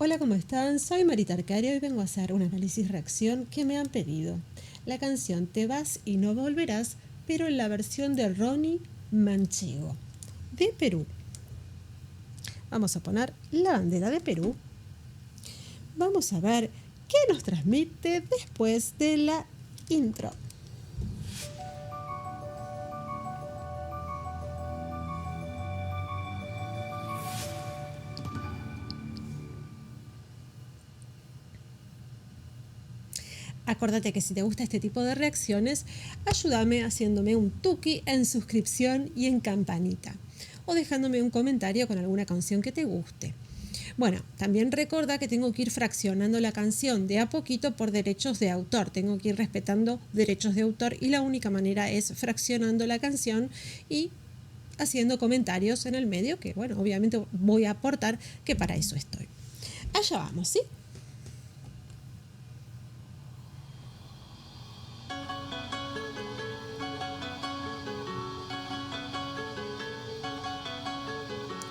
Hola, ¿cómo están? Soy Marita Arcario y vengo a hacer un análisis-reacción que me han pedido. La canción Te vas y no volverás, pero en la versión de Ronnie Manchego, de Perú. Vamos a poner la bandera de Perú. Vamos a ver qué nos transmite después de la intro. Acuérdate que si te gusta este tipo de reacciones, ayúdame haciéndome un tuki en suscripción y en campanita, o dejándome un comentario con alguna canción que te guste. Bueno, también recuerda que tengo que ir fraccionando la canción de a poquito por derechos de autor. Tengo que ir respetando derechos de autor y la única manera es fraccionando la canción y haciendo comentarios en el medio que, bueno, obviamente voy a aportar, que para eso estoy. Allá vamos, ¿sí?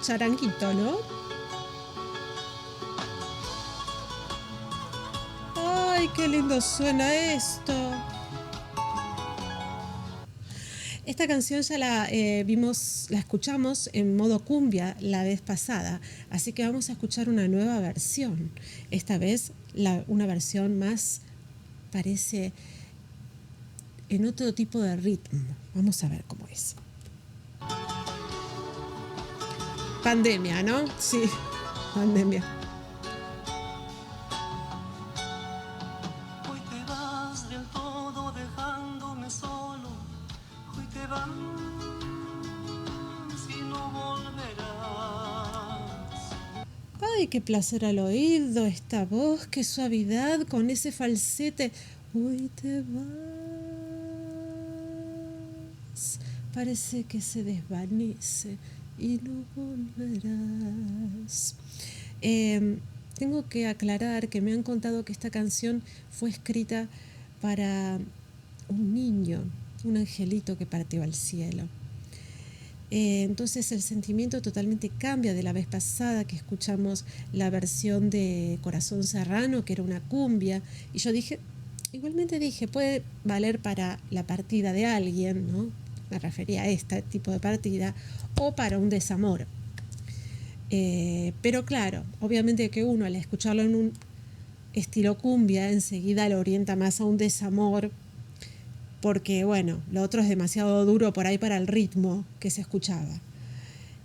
Charanguito, ¿no? ¡Ay, qué lindo suena esto! Esta canción ya la la escuchamos en modo cumbia la vez pasada, así que vamos a escuchar una nueva versión. Esta vez una versión más, parece, en otro tipo de ritmo. Vamos a ver cómo es. Pandemia, ¿no? Sí, pandemia. Hoy te vas del todo dejándome solo. Hoy te vas y no volverás. Ay, qué placer al oído, esta voz, qué suavidad con ese falsete. Hoy te vas. Parece que se desvanece y no volverás. Tengo que aclarar que me han contado que esta canción fue escrita para un niño, un angelito que partió al cielo. Entonces el sentimiento totalmente cambia de la vez pasada que escuchamos la versión de Corazón Serrano, que era una cumbia, y yo igualmente dije, puede valer para la partida de alguien, ¿no? Me refería a este tipo de partida, o para un desamor. Pero claro, obviamente que uno al escucharlo en un estilo cumbia enseguida lo orienta más a un desamor, porque bueno, lo otro es demasiado duro por ahí para el ritmo que se escuchaba.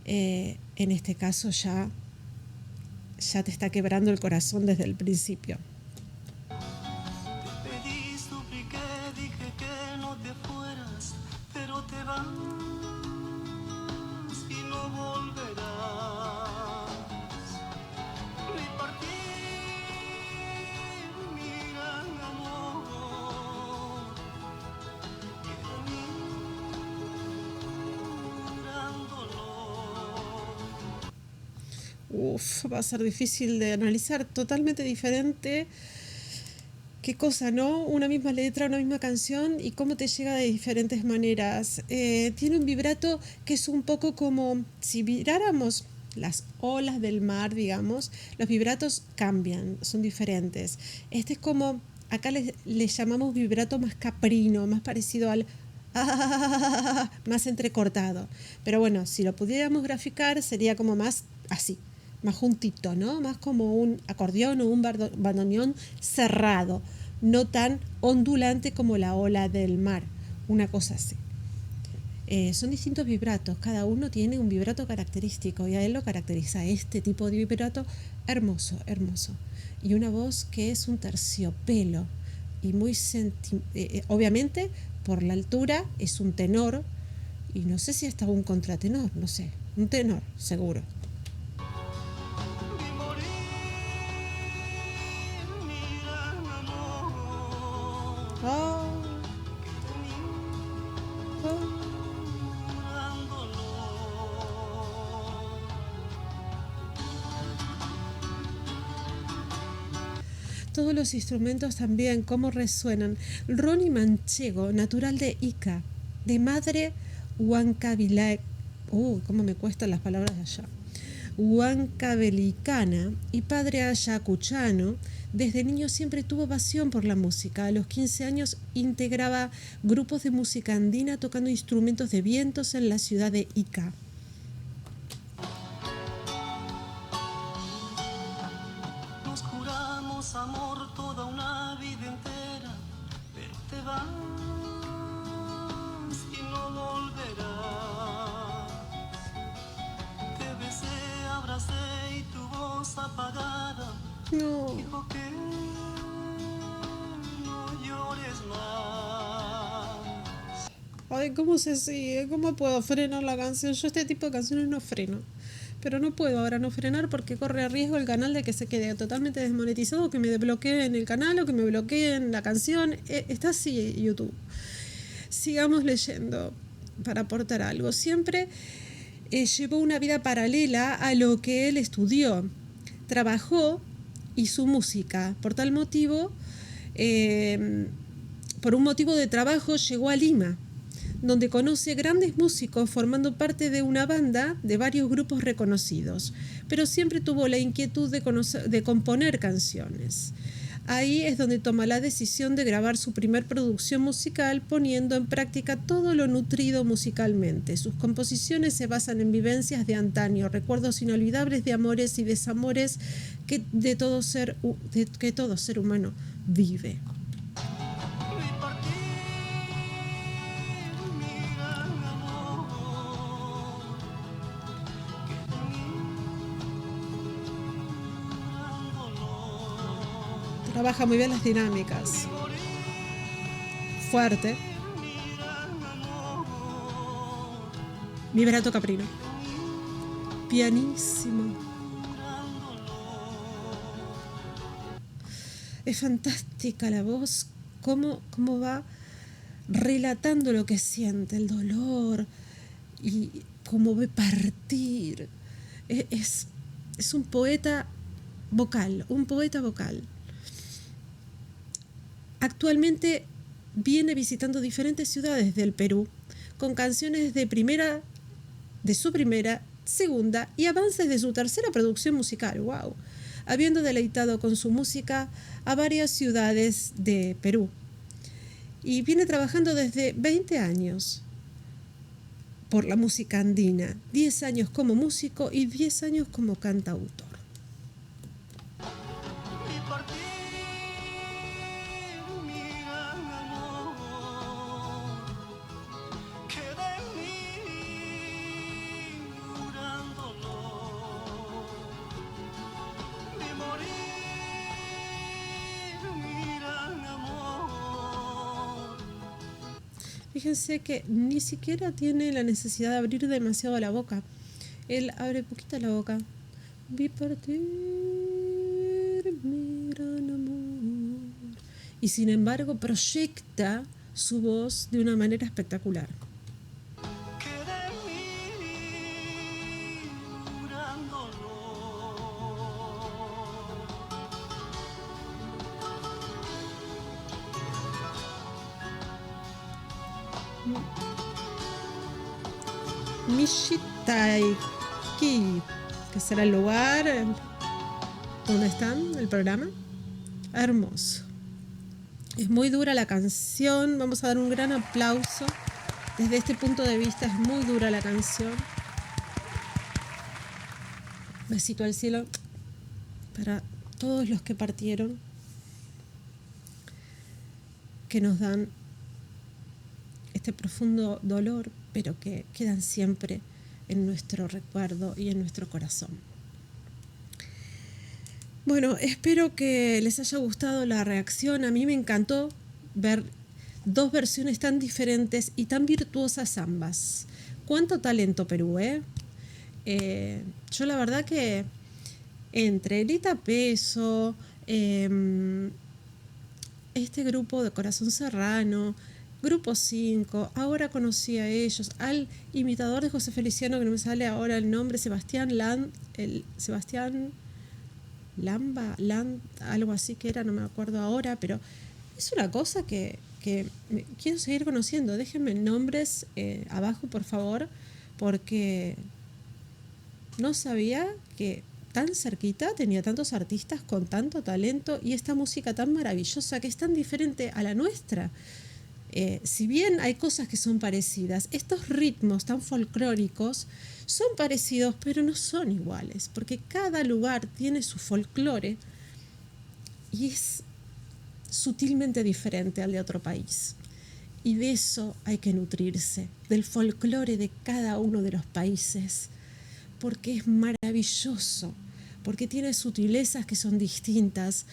En este caso ya te está quebrando el corazón desde el principio. Te pedí, supliqué, dije que no te fueras, pero te vas y no volverás. Mi partir, mi gran amor, y de mí gran dolor. Va a ser difícil de analizar, totalmente diferente. Qué cosa, ¿no? Una misma letra, una misma canción y cómo te llega de diferentes maneras. Tiene un vibrato que es un poco como si vibráramos las olas del mar, digamos, los vibratos cambian, son diferentes. Este es como, acá le llamamos vibrato más caprino, más parecido al más entrecortado. Pero bueno, si lo pudiéramos graficar sería como más así, más juntito, ¿no? Más como un acordeón o un bandoneón cerrado, no tan ondulante como la ola del mar, una cosa así. Son distintos vibratos, cada uno tiene un vibrato característico y a él lo caracteriza este tipo de vibrato hermoso, hermoso. Y una voz que es un terciopelo y muy obviamente por la altura es un tenor y no sé si hasta un contratenor, no sé, un tenor seguro. Vi morir mi gran amor, Oh, oh. gran dolor. Todos los instrumentos también, cómo resuenan. Ronnie Manchego, natural de Ica, de madre Huancavilá. Cómo me cuestan las palabras de allá. huancabelicana y padre ayacuchano, desde niño siempre tuvo pasión por la música. A los 15 años integraba grupos de música andina tocando instrumentos de vientos en la ciudad de Ica. Nos juramos amor toda una vida entera, pero te vas y no volverás. Te besé, abracé y tu voz apagada No. dijo que no llores más. Ay, ¿cómo se sigue? ¿Cómo puedo frenar la canción? Yo este tipo de canciones no freno. Pero no puedo ahora no frenar porque corre riesgo el canal de que se quede totalmente desmonetizado, que me desbloqueen el canal o que me bloqueen la canción. Está así YouTube. Sigamos leyendo para aportar algo. Siempre llevó una vida paralela a lo que él estudió. Trabajó y su música. Por tal motivo, por un motivo de trabajo, llegó a Lima, donde conoce grandes músicos formando parte de una banda de varios grupos reconocidos, pero siempre tuvo la inquietud de componer canciones. Ahí es donde toma la decisión de grabar su primer producción musical, poniendo en práctica todo lo nutrido musicalmente. Sus composiciones se basan en vivencias de antaño, recuerdos inolvidables de amores y desamores que todo ser humano vive. Trabaja muy bien las dinámicas. Fuerte. Vibrato caprino. Pianísimo. Es fantástica la voz, cómo va relatando lo que siente, el dolor y cómo ve partir. Es un poeta vocal, Actualmente viene visitando diferentes ciudades del Perú con canciones de su primera, segunda y avances de su tercera producción musical. ¡Wow! Habiendo deleitado con su música a varias ciudades de Perú. Y viene trabajando desde 20 años por la música andina, 10 años como músico y 10 años como cantautor. Fíjense que ni siquiera tiene la necesidad de abrir demasiado la boca. Él abre poquito la boca. Vi partir mi gran amor. Y sin embargo proyecta su voz de una manera espectacular. Mishitaiki, que será el lugar donde están el programa. Hermoso. Es muy dura la canción. Vamos a dar un gran aplauso. Desde este punto de vista es muy dura la canción. Besito al cielo para todos los que partieron, que nos dan este profundo dolor, pero que quedan siempre en nuestro recuerdo y en nuestro corazón. Bueno, espero que les haya gustado la reacción. A mí me encantó ver dos versiones tan diferentes y tan virtuosas ambas. Cuánto talento Perú, ¿eh? Yo la verdad que entre Elita Peso, este grupo de Corazón Serrano, Grupo 5, ahora conocí a ellos, al imitador de José Feliciano, que no me sale ahora el nombre, Sebastián Lamba, algo así que era, no me acuerdo ahora, pero es una cosa que quiero seguir conociendo. Déjenme nombres abajo, por favor, porque No sabía que tan cerquita tenía tantos artistas con tanto talento y esta música tan maravillosa que es tan diferente a la nuestra. Si bien hay cosas que son parecidas, estos ritmos tan folclóricos son parecidos, pero no son iguales, porque cada lugar tiene su folclore y es sutilmente diferente al de otro país. Y de eso hay que nutrirse, del folclore de cada uno de los países, porque es maravilloso, porque tiene sutilezas que son distintas.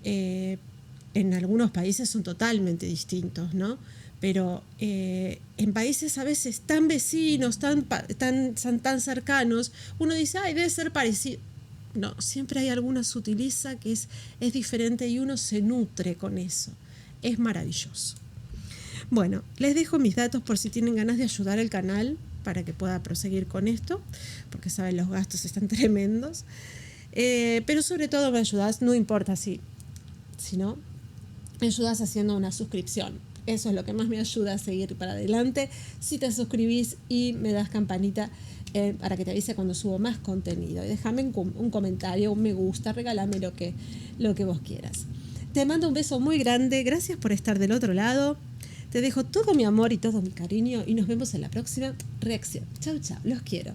En algunos países son totalmente distintos, ¿no? Pero en países a veces tan vecinos, tan cercanos, uno dice, ay, debe ser parecido. No, siempre hay alguna sutileza que es diferente y uno se nutre con eso. Es maravilloso. Bueno, les dejo mis datos por si tienen ganas de ayudar al canal para que pueda proseguir con esto, porque saben, los gastos están tremendos. Pero sobre todo me ayudas, no importa si no, me ayudas haciendo una suscripción. Eso es lo que más me ayuda a seguir para adelante. Si te suscribís y me das campanita para que te avise cuando subo más contenido. Y déjame un comentario, un me gusta, regálame lo que vos quieras. Te mando un beso muy grande. Gracias por estar del otro lado. Te dejo todo mi amor y todo mi cariño y nos vemos en la próxima reacción. Chau, chau. Los quiero.